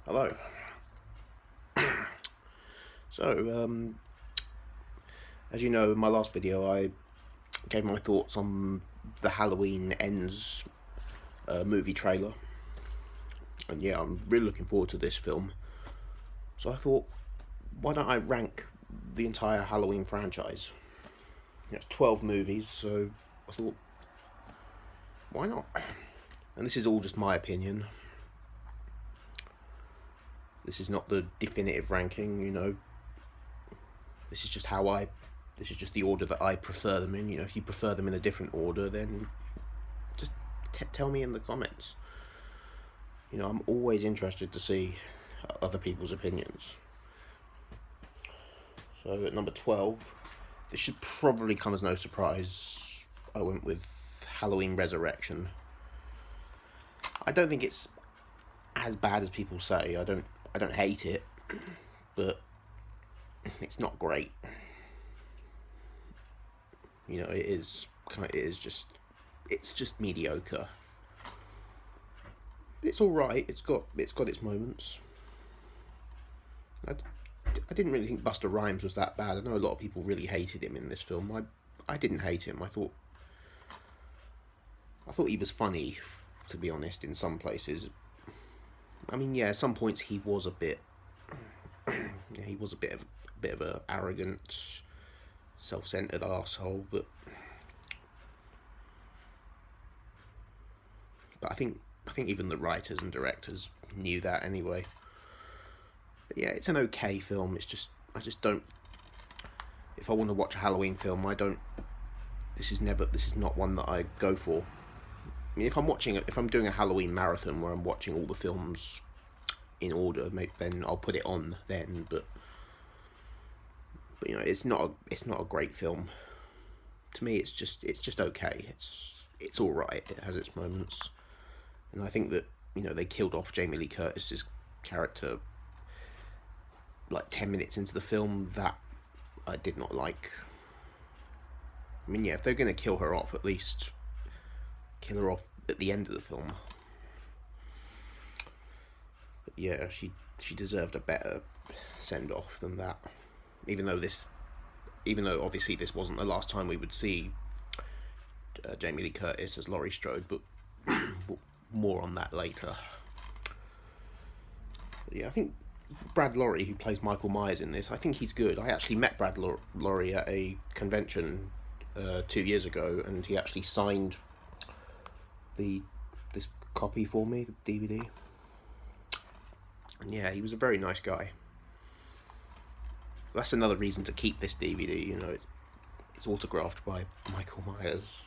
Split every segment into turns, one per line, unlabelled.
Hello. So, as you know, in my last video, I gave my thoughts on the Halloween Ends movie trailer. And yeah, I'm really looking forward to this film. So I thought, why don't I rank the entire Halloween franchise? It's 12 movies, so I thought, why not? And this is all just my opinion. This is not the definitive ranking, This is just this is just the order that I prefer them in. If you prefer them in a different order, then just tell me in the comments. I'm always interested to see other people's opinions. So at number 12, this should probably come as no surprise. I went with Halloween Resurrection. I don't think it's as bad as people say. I don't hate it, but it's not great. It's just mediocre. It's all right. It's got its moments. I didn't really think Busta Rhymes was that bad. I know a lot of people really hated him in this film. I didn't hate him. I thought he was funny, to be honest, in some places. I mean, yeah, at some points he was a bit he was a bit of a arrogant, self-centered arsehole, but I think even the writers and directors knew that anyway. But yeah, it's an okay film. I just don't. If I want to watch a Halloween film, I don't. This is not one that I go for. I mean, if I'm doing a Halloween marathon where I'm watching all the films in order, then I'll put it on then. But it's not a great film. To me, it's just okay. It's all right. It has its moments, and I think that they killed off Jamie Lee Curtis's character like 10 minutes into the film. That I did not like. I mean, yeah, if they're gonna kill her off, at least kill her off at the end of the film. But yeah, she deserved a better send off than that. Even though obviously this wasn't the last time we would see Jamie Lee Curtis as Laurie Strode, but more on that later. But yeah, I think Brad Lorry, who plays Michael Myers in this, I think he's good. I actually met Brad Lorry at a convention 2 years ago, and he actually signed this copy for me, the DVD. And yeah, he was a very nice guy. That's another reason to keep this DVD. It's autographed by Michael Myers.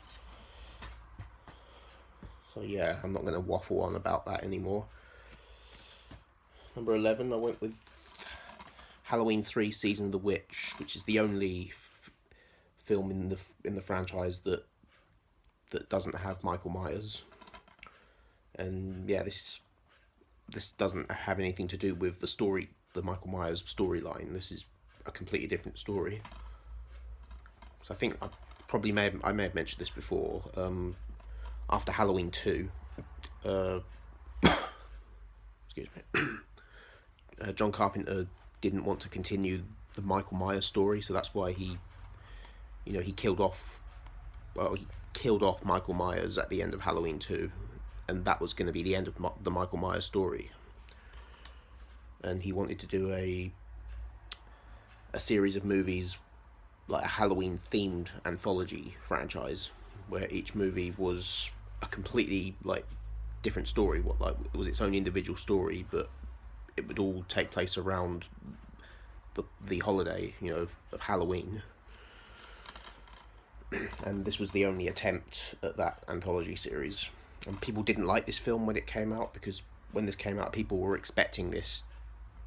So yeah, I'm not going to waffle on about that anymore. Number 11, I went with Halloween 3: Season of the Witch, which is the only film in the franchise that doesn't have Michael Myers. And yeah, this doesn't have anything to do with the Michael Myers storyline. This is a completely different story. So I think I may have mentioned this before. After Halloween 2, excuse me, John Carpenter didn't want to continue the Michael Myers story, so that's why he killed off Michael Myers at the end of Halloween 2, and that was going to be the end of the Michael Myers story. And he wanted to do a series of movies, like a Halloween themed anthology franchise, where each movie was a completely different story. It was its own individual story, but it would all take place around the holiday, of Halloween. And this was the only attempt at that anthology series. And people didn't like this film when it came out, because when this came out, people were expecting this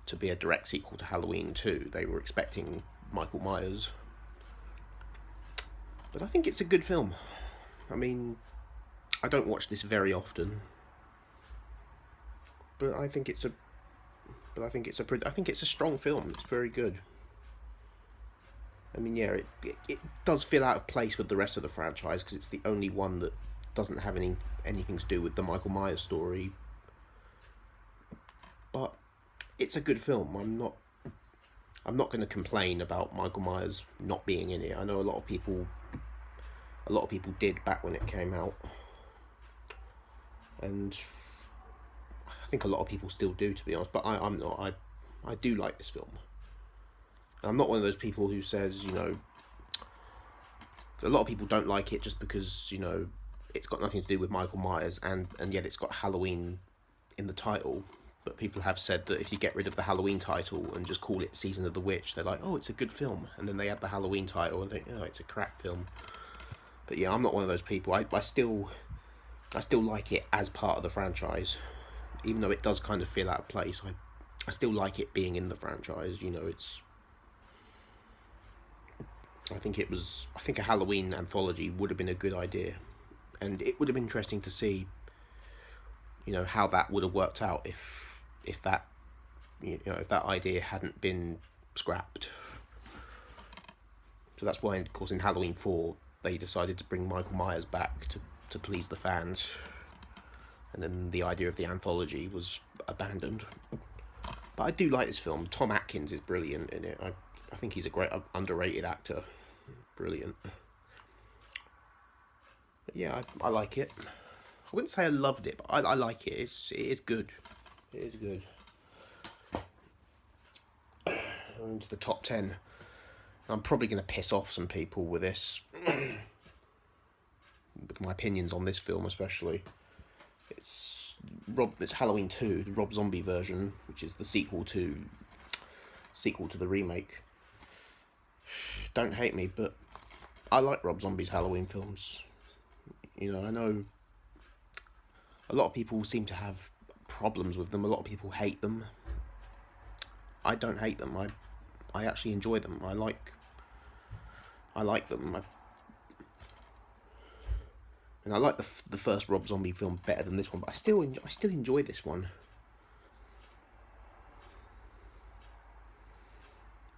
to be a direct sequel to Halloween 2. They were expecting Michael Myers. But I think it's a good film. I mean, I don't watch this very often, but I think it's a strong film. It's very good. I mean, yeah, it does feel out of place with the rest of the franchise, because it's the only one that doesn't have anything to do with the Michael Myers story. But it's a good film. I'm not going to complain about Michael Myers not being in it. I know a lot of people did back when it came out, and I think a lot of people still do, to be honest. But I'm not. I do like this film. I'm not one of those people who says, a lot of people don't like it just because, it's got nothing to do with Michael Myers, and yet it's got Halloween in the title. But people have said that if you get rid of the Halloween title and just call it Season of the Witch, they're like, oh, it's a good film. And then they add the Halloween title and think, oh, it's a crap film. But yeah, I'm not one of those people. I still like it as part of the franchise. Even though it does kind of feel out of place, I still like it being in the franchise. I think a Halloween anthology would have been a good idea. And it would have been interesting to see, how that would have worked out if that idea hadn't been scrapped. So that's why, of course, in Halloween 4, they decided to bring Michael Myers back to please the fans. And then the idea of the anthology was abandoned. But I do like this film. Tom Atkins is brilliant in it. I think he's a great, underrated actor. Brilliant. But yeah, I like it. I wouldn't say I loved it, but I like it. It is good. It is good. Into the top 10. I'm probably going to piss off some people with this. With my opinions on this film especially. It's Halloween 2, the Rob Zombie version, which is the sequel to the remake. Don't hate me, but I like Rob Zombie's Halloween films. I know a lot of people seem to have problems with them. A lot of people hate them. I don't hate them. I actually enjoy them. I like them. And I like the first Rob Zombie film better than this one, but I still enjoy this one.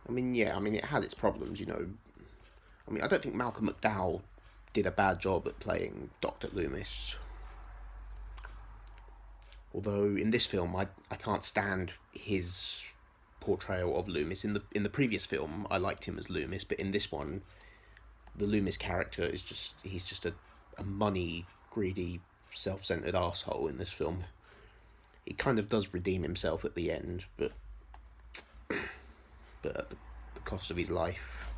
It has its problems, I don't think Malcolm McDowell did a bad job at playing Dr. Loomis. Although in this film, I can't stand his portrayal of Loomis. In the previous film, I liked him as Loomis, but in this one, the Loomis character he's just a money greedy, self-centered arsehole in this film. He kind of does redeem himself at the end, but at the cost of his life.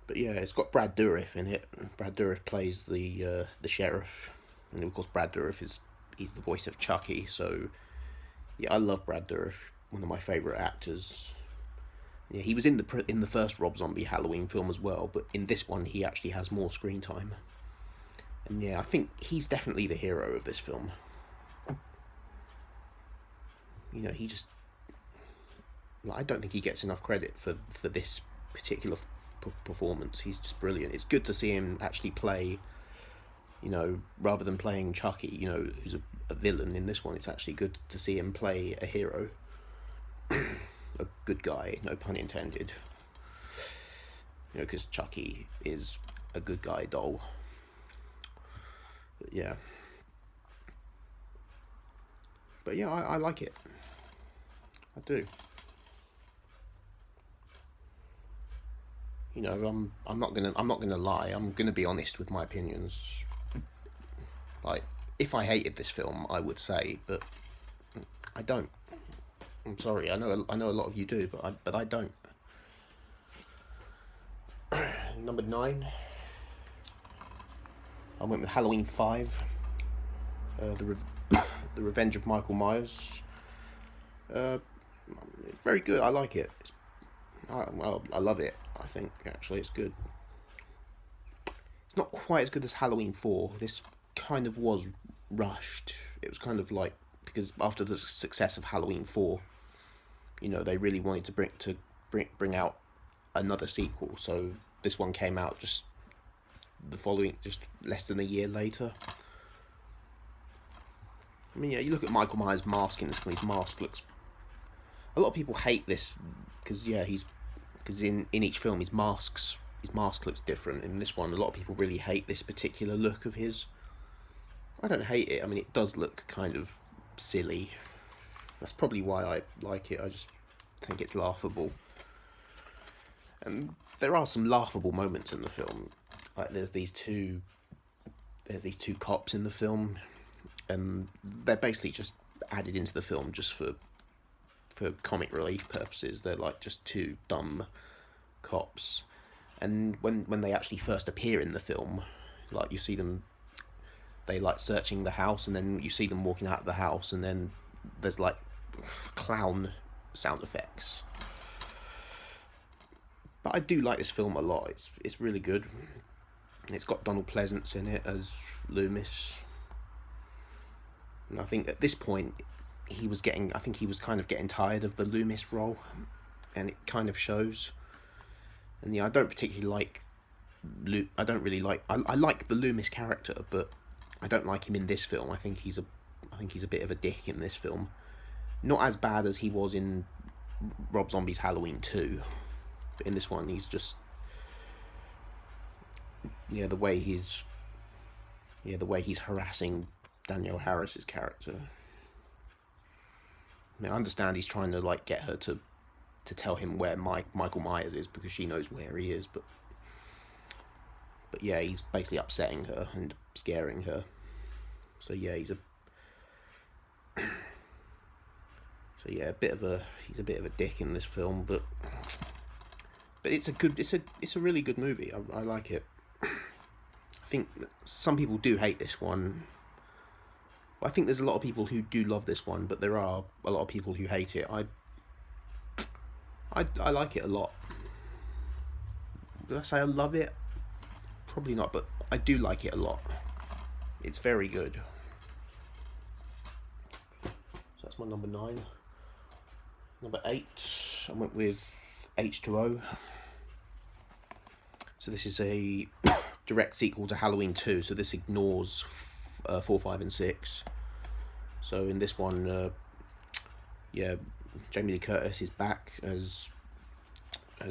But yeah, it's got Brad Dourif in it. Brad Dourif plays the sheriff, and of course Brad Dourif he's the voice of Chucky. So yeah, I love Brad Dourif, one of my favourite actors. Yeah, he was in the first Rob Zombie Halloween film as well, but in this one he actually has more screen time. And yeah, I think he's definitely the hero of this film. He just... I don't think he gets enough credit for this particular performance. He's just brilliant. It's good to see him actually play, rather than playing Chucky, who's a villain in this one. It's actually good to see him play a hero. A good guy, no pun intended. Because Chucky is a good guy doll. But yeah. I like it. I do. I'm not gonna lie. I'm gonna be honest with my opinions. Like, if I hated this film, I would say, but I don't. I'm sorry. I know a lot of you do, but I don't. Number 9. I went with Halloween 5. The Revenge of Michael Myers. Very good. I like it. I love it. I think actually it's good. It's not quite as good as Halloween 4. This kind of was rushed. It was kind of like, because after the success of Halloween 4, they really wanted to bring out another sequel. So this one came out just less than a year later. You look at Michael Myers' mask in this film. His mask looks... A lot of people hate this because in each film his mask looks different. In this one, a lot of people really hate this particular look of his. I don't hate it. It does look kind of silly. That's probably why I like it. I just think it's laughable. And there are some laughable moments in the film. Like there's these two cops in the film, and they're basically just added into the film just for comic relief purposes. They're like just two dumb cops. And when they actually first appear in the film, like you see them, they like searching the house, and then you see them walking out of the house, and then there's like clown sound effects. But I do like this film a lot. It's really good. It's got Donald Pleasance in it as Loomis. And I think at this point he was kind of getting tired of the Loomis role, and it kind of shows. And yeah, I don't particularly like I like the Loomis character, but I don't like him in this film. I think he's a bit of a dick in this film. Not as bad as he was in Rob Zombie's Halloween 2. But in this one he's just the way he's harassing Danielle Harris's character. I mean, I understand he's trying to like get her to tell him where Michael Myers is because she knows where he is, but yeah, he's basically upsetting her and scaring her. So yeah, he's a bit of a dick in this film, but it's a really good movie. I like it. I think some people do hate this one. I think there's a lot of people who do love this one, but there are a lot of people who hate it. I like it a lot. Did I say I love it? Probably not, but I do like it a lot. It's very good. So that's my number 9. Number 8, I went with H2O. So this is a direct sequel to Halloween 2, so this ignores 4, 5 and 6. So in this one, Jamie Lee Curtis is back as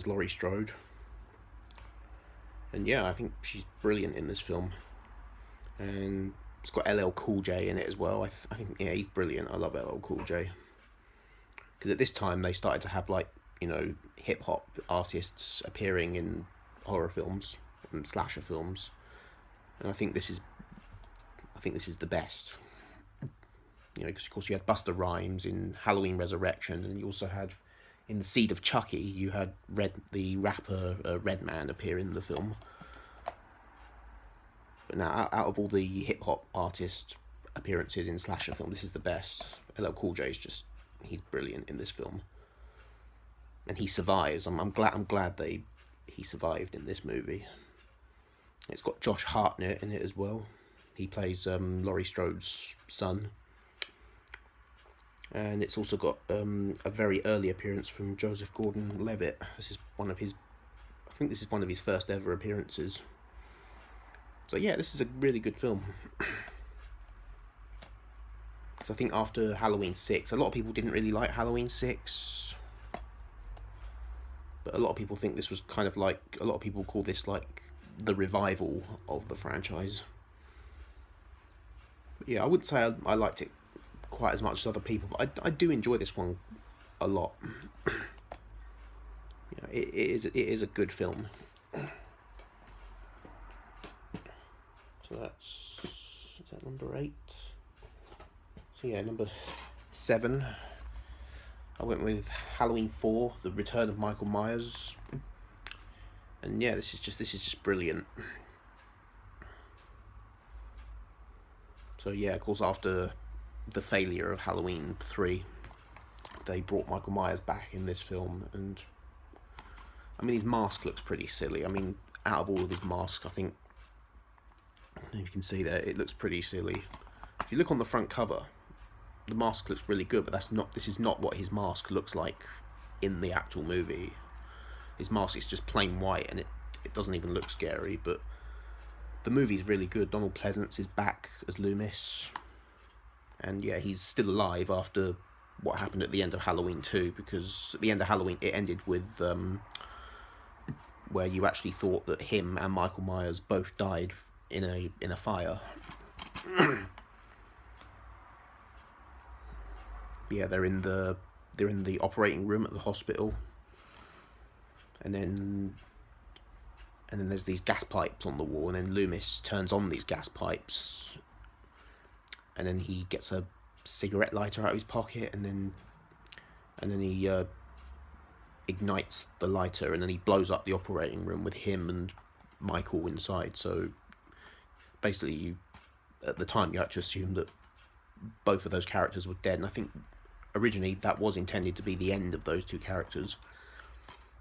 Laurie Strode. And yeah, I think she's brilliant in this film. And it's got LL Cool J in it as well. I think he's brilliant. I love LL Cool J. Because at this time they started to have hip hop artists appearing in horror films and slasher films. And I think this is the best. Because of course you had Busta Rhymes in Halloween Resurrection, and you also had in The Seed of Chucky, you had the rapper Redman appear in the film. But now, out of all the hip hop artist appearances in slasher film, this is the best. LL Cool J is he's brilliant in this film, and he survives. I'm glad he survived in this movie. It's got Josh Hartnett in it as well. He plays Laurie Strode's son. And it's also got a very early appearance from Joseph Gordon-Levitt. This is one of his first ever appearances. So yeah, this is a really good film. Because I think after Halloween 6, a lot of people didn't really like Halloween 6. But a lot of people think this was kind of like, a lot of people call this like the revival of the franchise. But yeah, I wouldn't say I liked it quite as much as other people, but I do enjoy this one a lot. It is a good film. So is that number 8? So yeah, number 7, I went with Halloween 4, The Return of Michael Myers. And yeah, this is just brilliant. So yeah, of course, after the failure of Halloween 3, they brought Michael Myers back in this film, and I mean, his mask looks pretty silly. I mean, out of all of his masks, I think, you can see there, it looks pretty silly. If you look on the front cover, the mask looks really good, but this is not what his mask looks like in the actual movie. His mask is just plain white, and it doesn't even look scary, but the movie's really good. Donald Pleasance is back as Loomis. And yeah, he's still alive after what happened at the end of Halloween 2, because at the end of Halloween, it ended with where you actually thought that him and Michael Myers both died in a fire. yeah, they're in the operating room at the hospital, and then there's these gas pipes on the wall, and then Loomis turns on these gas pipes, and then he gets a cigarette lighter out of his pocket, and then he ignites the lighter, and then he blows up the operating room with him and Michael inside. So basically, at the time, you had to assume that both of those characters were dead, and I think originally that was intended to be the end of those two characters.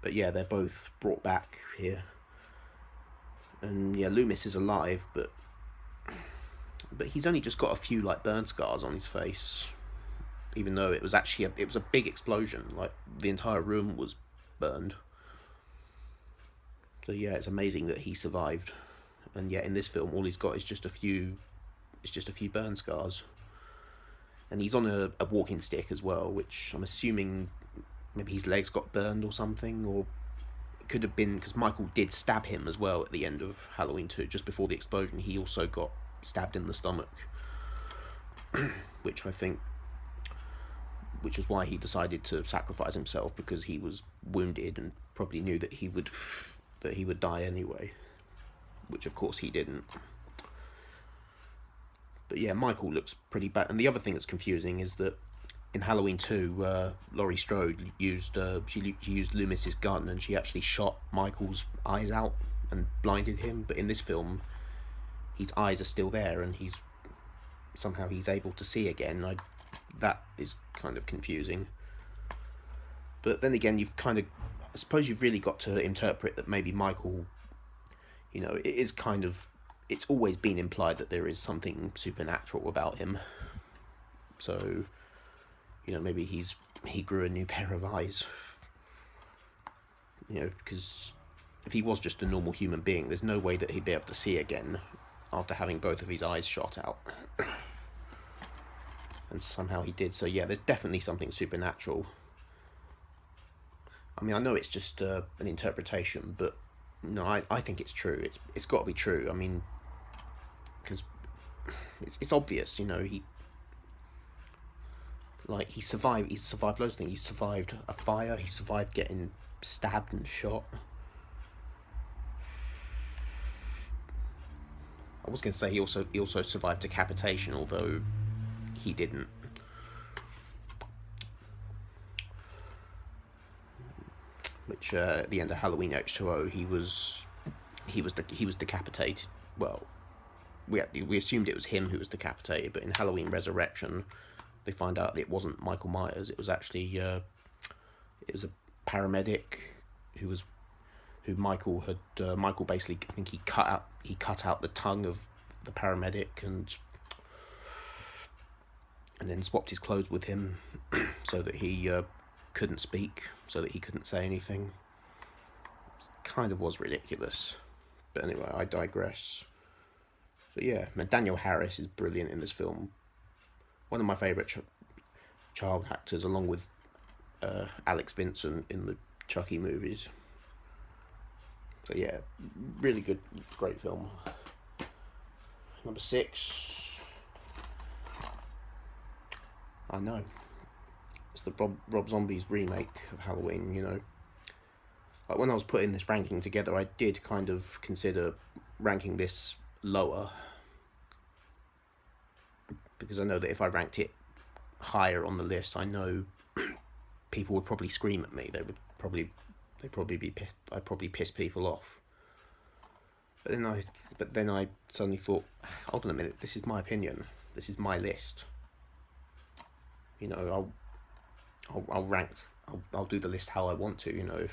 But yeah, they're both brought back here. And yeah, Loomis is alive, but he's only just got a few like burn scars on his face, even though it was actually a big explosion. Like the entire room was burned. So yeah, it's amazing that he survived. And yet in this film, all he's got is just a few burn scars. And he's on a walking stick as well, which I'm assuming maybe his legs got burned or something, or it could have been because Michael did stab him as well at the end of Halloween 2, just before the explosion. He also got stabbed in the stomach, which was why he decided to sacrifice himself, because he was wounded and probably knew that he would die anyway, which of course he didn't. But yeah, Michael looks pretty bad. And the other thing that's confusing is that in Halloween 2, Laurie Strode used Loomis's gun, and she actually shot Michael's eyes out and blinded him. But in this film, his eyes are still there, and he's able to see again. That is kind of confusing. But then again, I suppose you've really got to interpret that maybe Michael, it's always been implied that there is something supernatural about him. So, maybe he grew a new pair of eyes. Because if he was just a normal human being, there's no way that he'd be able to see again after having both of his eyes shot out. And somehow he did. So yeah, there's definitely something supernatural. I mean, I know it's just an interpretation, but no, I think it's true. It's got to be true. I mean, because it's obvious, he survived loads of things. He survived a fire. He survived getting stabbed and shot. I was going to say he also survived decapitation, although he didn't. Which at the end of Halloween H2O, he was decapitated. Well, we assumed it was him who was decapitated, but in Halloween Resurrection, they find out that it wasn't Michael Myers. It was actually it was a paramedic who Michael basically, I think he cut out the tongue of the paramedic and then swapped his clothes with him so that he couldn't speak, so that he couldn't say anything. It kind of was ridiculous. But anyway, I digress. So yeah, Daniel Harris is brilliant in this film. One of my favourite child actors, along with Alex Vincent in the Chucky movies. So yeah, really good, great film. Number 6. I know. It's the Rob Zombie's remake of Halloween, Like when I was putting this ranking together, I did kind of consider ranking this lower. Because I know that if I ranked it higher on the list, I know people would probably scream at me. They'd probably be pissed. I'd probably piss people off. But then I suddenly thought, hold on a minute, this is my opinion. This is my list. I'll rank. I'll do the list how I want to.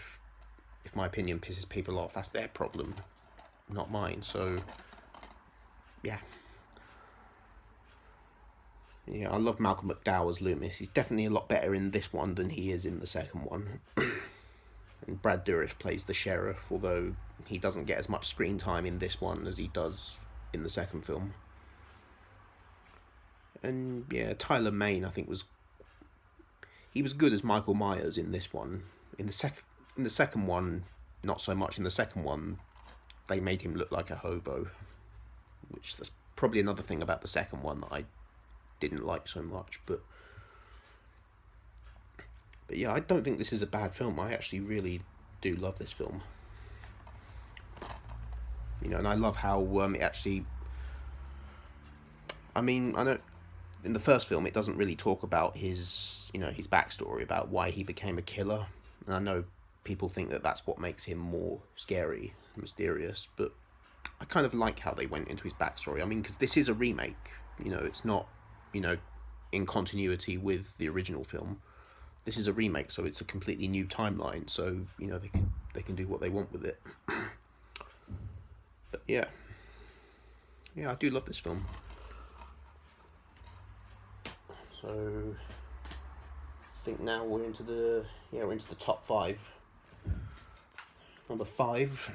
If my opinion pisses people off, that's their problem, not mine. So, yeah. Yeah, I love Malcolm McDowell as Loomis. He's definitely a lot better in this one than he is in the second one. And Brad Dourif plays the sheriff, although he doesn't get as much screen time in this one as he does in the second film. And yeah, Tyler Mane, I think he was good as Michael Myers in this one. In the second one, not so much. In the second one, they made him look like a hobo, which that's probably another thing about the second one that I didn't like so much. But But yeah, I don't think this is a bad film. I actually really do love this film. You know, and I love how it actually. I mean, I know in the first film it doesn't really talk about his, you know, his backstory about why he became a killer. And I know people think that that's what makes him more scary, mysterious, but I kind of like how they went into his backstory. I mean, because this is a remake. You know, it's not, you know, in continuity with the original film. This is a remake, so it's a completely new timeline. So you know they can do what they want with it. But yeah, I do love this film. So I think now we're into the top 5. Number 5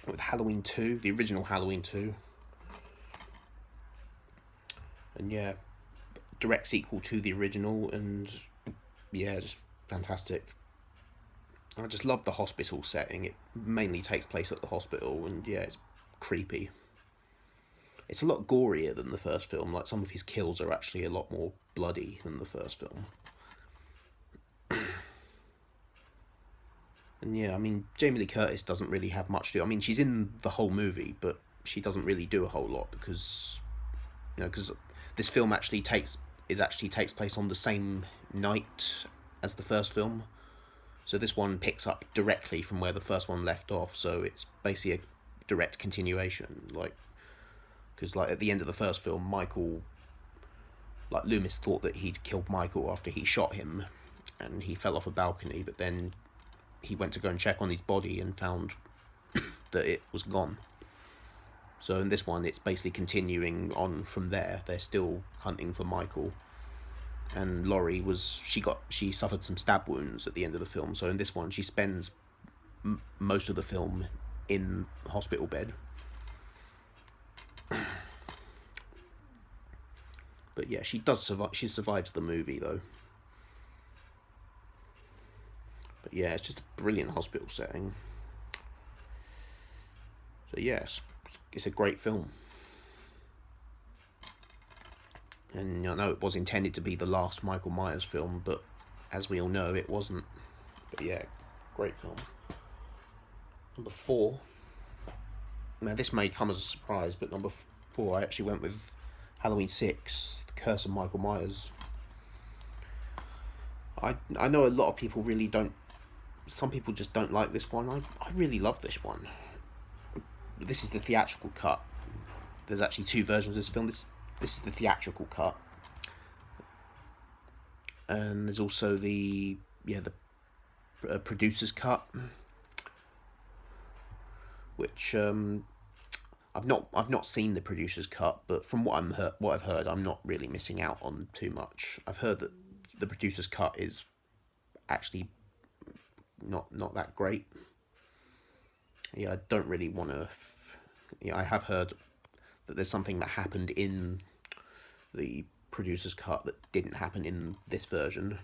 with Halloween 2, the original Halloween 2. And yeah, direct sequel to the original, and yeah, just fantastic. I just love the hospital setting. It mainly takes place at the hospital, and yeah, it's creepy. It's a lot gorier than the first film. Like, some of his kills are actually a lot more bloody than the first film. And yeah, I mean, Jamie Lee Curtis doesn't really have much to do. I mean, she's in the whole movie, but she doesn't really do a whole lot because, you know, because this film actually takes place on the same night as the first film. So this one picks up directly from where the first one left off. So it's basically a direct continuation. Like, because like at the end of the first film, Loomis thought that he'd killed Michael after he shot him, and he fell off a balcony. But then he went to go and check on his body and found that it was gone. So in this one, it's basically continuing on from there. They're still hunting for Michael, and Laurie she suffered some stab wounds at the end of the film. So in this one, she spends most of the film in the hospital bed. But yeah, she does survive. She survives the movie though. But yeah, it's just a brilliant hospital setting. So yes, it's a great film. And I know it was intended to be the last Michael Myers film, but as we all know, it wasn't. But yeah, great film. Number 4. Now this may come as a surprise, but number 4 I actually went with Halloween 6, The Curse of Michael Myers. I know a lot of people really don't. Some people just don't like this one. I really love this one. This is the theatrical cut. There's actually 2 versions of this film. This is the theatrical cut, and there's also the producer's cut, which I've not seen the producer's cut, but from what I've heard, I'm not really missing out on too much. I've heard that the producer's cut is actually not that great. Yeah, I don't really want to. Yeah, I have heard that there's something that happened in the producer's cut that didn't happen in this version,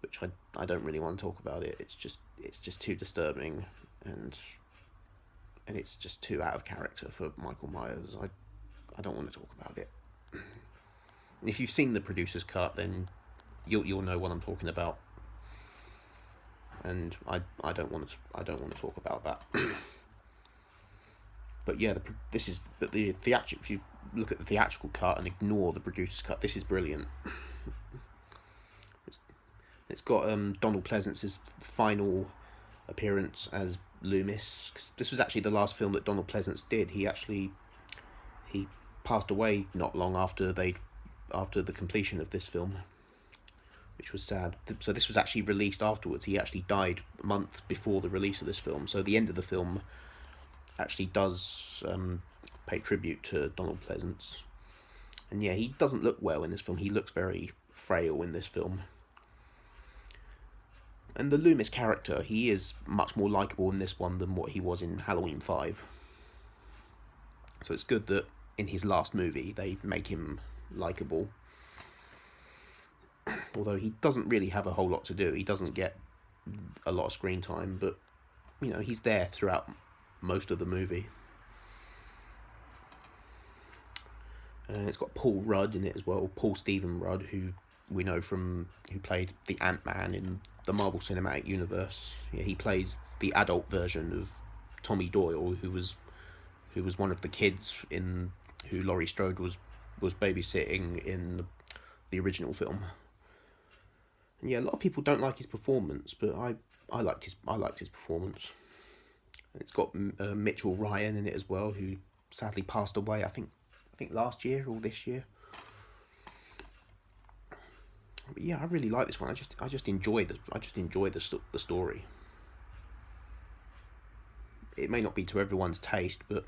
which I don't really want to talk about it. It's just too disturbing, and it's just too out of character for Michael Myers. I don't want to talk about it. And if you've seen the producer's cut, then you'll know what I'm talking about. And I don't want to talk about that. But yeah, the theatrical. If you look at the theatrical cut and ignore the producer's cut, this is brilliant. It's got Donald Pleasance's final appearance as Loomis. 'Cause this was actually the last film that Donald Pleasance did. He passed away not long after the completion of this film, which was sad. So this was actually released afterwards. He actually died a month before the release of this film. So the end of the film actually does pay tribute to Donald Pleasance. And yeah, he doesn't look well in this film. He looks very frail in this film. And the Loomis character, he is much more likeable in this one than what he was in Halloween 5. So it's good that in his last movie they make him likeable. Although he doesn't really have a whole lot to do. He doesn't get a lot of screen time, but you know, he's there throughout most of the movie. And it's got Paul Rudd in it as well, Paul Stephen Rudd, who we know from who played the Ant-Man in the Marvel Cinematic Universe. Yeah, he plays the adult version of Tommy Doyle, who was one of the kids in who Laurie Strode was babysitting in the original film. And yeah, a lot of people don't like his performance, but I liked his performance. And it's got Mitchell Ryan in it as well, who sadly passed away. I think last year or this year. But yeah, I really like this one. I just enjoy the story. It may not be to everyone's taste, but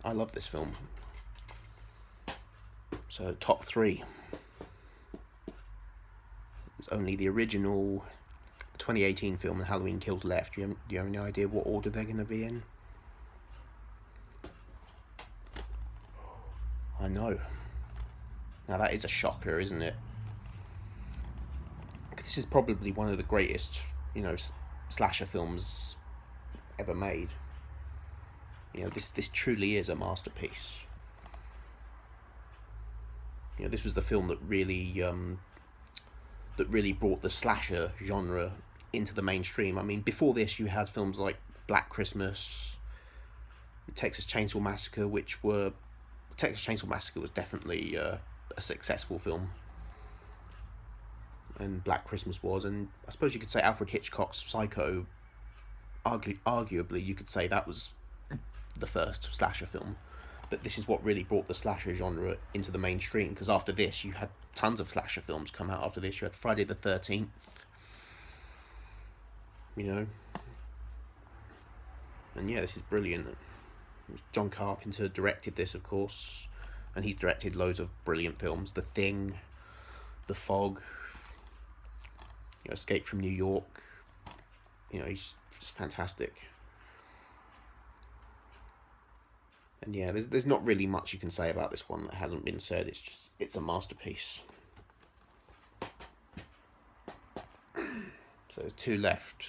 I love this film. So top 3. There's only the original 2018 film and Halloween Kills left. Do you have any idea what order they're going to be in? I know. Now that is a shocker, isn't it? This is probably one of the greatest, slasher films ever made. This truly is a masterpiece. This was the film that really brought the slasher genre into the mainstream. I mean, before this, you had films like Black Christmas, Texas Chainsaw Massacre, Texas Chainsaw Massacre was definitely a successful film, and Black Christmas was, and I suppose you could say Alfred Hitchcock's Psycho. Arguably, you could say that was the first slasher film, but this is what really brought the slasher genre into the mainstream. Because after this, you had tons of slasher films come out. After this, you had Friday the 13th. And yeah, this is brilliant. John Carpenter directed this, of course, and he's directed loads of brilliant films. The Thing, The Fog, Escape from New York. He's just fantastic. And yeah, there's not really much you can say about this one that hasn't been said. It's a masterpiece. So there's 2 left.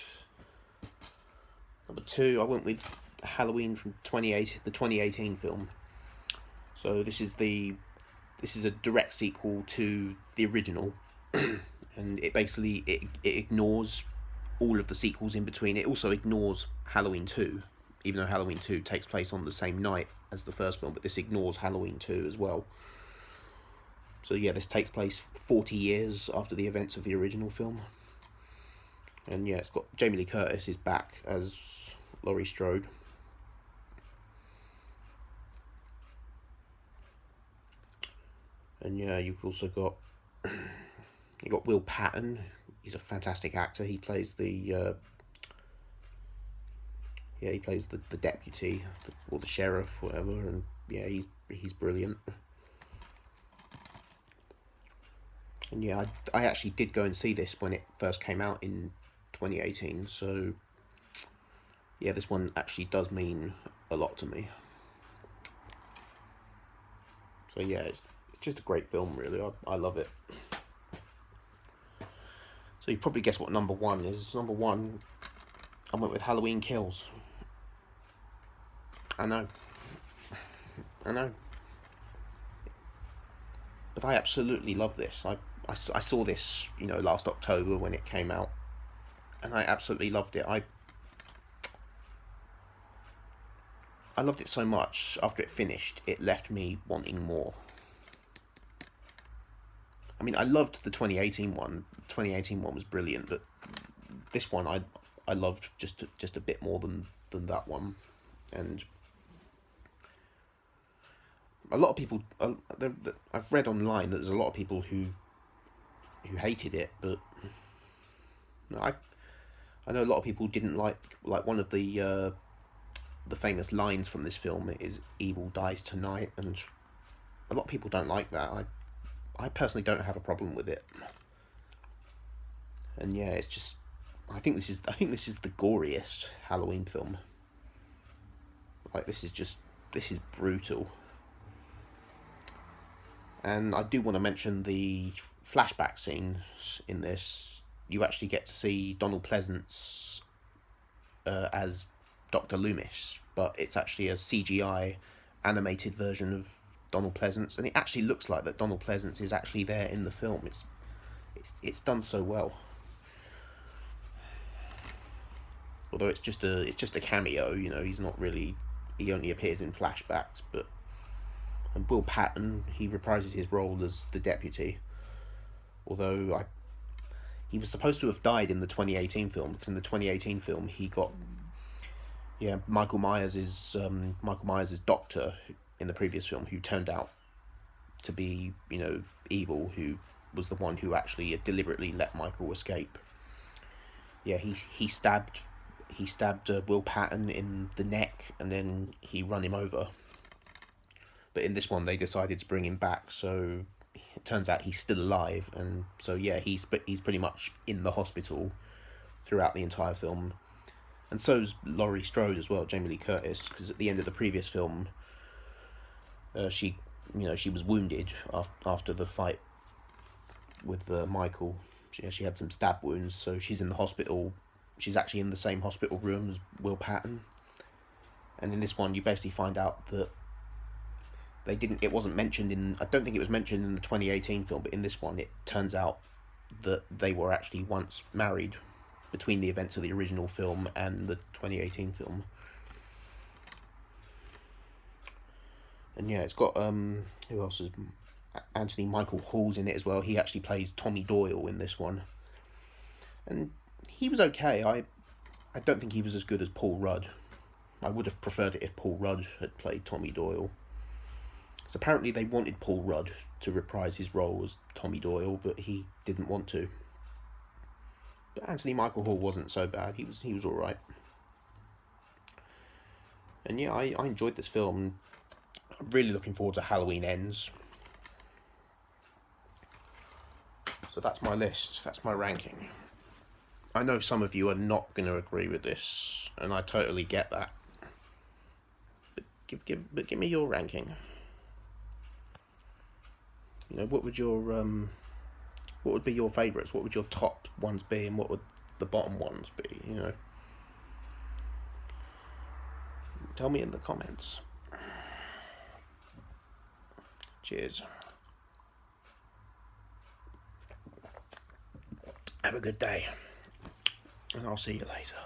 Number 2, I went with Halloween from the 2018 film. So this is a direct sequel to the original, and it basically it ignores all of the sequels in between. It also ignores Halloween 2, even though Halloween 2 takes place on the same night as the first film, but this ignores Halloween 2 as well. So yeah, this takes place 40 years after the events of the original film. And yeah, it's got Jamie Lee Curtis is back as Laurie Strode. And yeah, you've also got Will Patton. He's a fantastic actor. He plays the deputy or the sheriff, whatever, and yeah, he's brilliant. And yeah, I actually did go and see this when it first came out in 2018, so yeah, this one actually does mean a lot to me. So yeah, it's just a great film, really. I love it. So you probably guess what number 1 is. Number 1, I went with Halloween Kills. I know. But I absolutely love this. I saw this, last October when it came out, and I absolutely loved it. I loved it so much. After it finished, it left me wanting more. I mean, I loved the 2018 one. The 2018 one was brilliant, but this one I loved just a bit more than that one. And a lot of people, I've read online that there's a lot of people who hated it, but I know a lot of people didn't like one of the famous lines from this film is "Evil dies tonight," and a lot of people don't like that. I personally don't have a problem with it. And yeah, it's just I think this is the goriest Halloween film. This is brutal. And I do want to mention the flashback scenes in this. You actually get to see Donald Pleasance as Dr. Loomis, but it's actually a CGI animated version of Donald Pleasance, and it actually looks like that Donald Pleasance is actually there in the film. It's done so well. Although it's just a cameo, you know, he's not really, he only appears in flashbacks. But and Will Patton, he reprises his role as the deputy. Although he was supposed to have died in the 2018 film, because in the 2018 film he got, yeah, Michael Myers' doctor in the previous film, who turned out to be, you know, evil, who was the one who actually deliberately let Michael escape. Yeah, he stabbed Will Patton in the neck, and then he run him over. But in this one, they decided to bring him back, so it turns out he's still alive, and so yeah, he's pretty much in the hospital throughout the entire film, and so's Laurie Strode as well, Jamie Lee Curtis, because at the end of the previous film, she was wounded after the fight with Michael. She had some stab wounds, so she's in the hospital. She's actually in the same hospital room as Will Patton. And in this one, you basically find out that it wasn't mentioned in, I don't think it was mentioned in the 2018 film, but in this one, it turns out that they were actually once married between the events of the original film and the 2018 film. And yeah, it's got, who else is, Anthony Michael Hall's in it as well. He actually plays Tommy Doyle in this one. And he was okay. I don't think he was as good as Paul Rudd. I would have preferred it if Paul Rudd had played Tommy Doyle. So apparently they wanted Paul Rudd to reprise his role as Tommy Doyle, but he didn't want to. But Anthony Michael Hall wasn't so bad. He was all right. And yeah, I enjoyed this film. I'm really looking forward to Halloween Ends. So that's my list. That's my ranking. I know some of you are not going to agree with this, and I totally get that. But give me your ranking. You know, what would be your favourites? What would your top ones be, and what would the bottom ones be? You know, tell me in the comments. Cheers. Have a good day, and I'll see you later.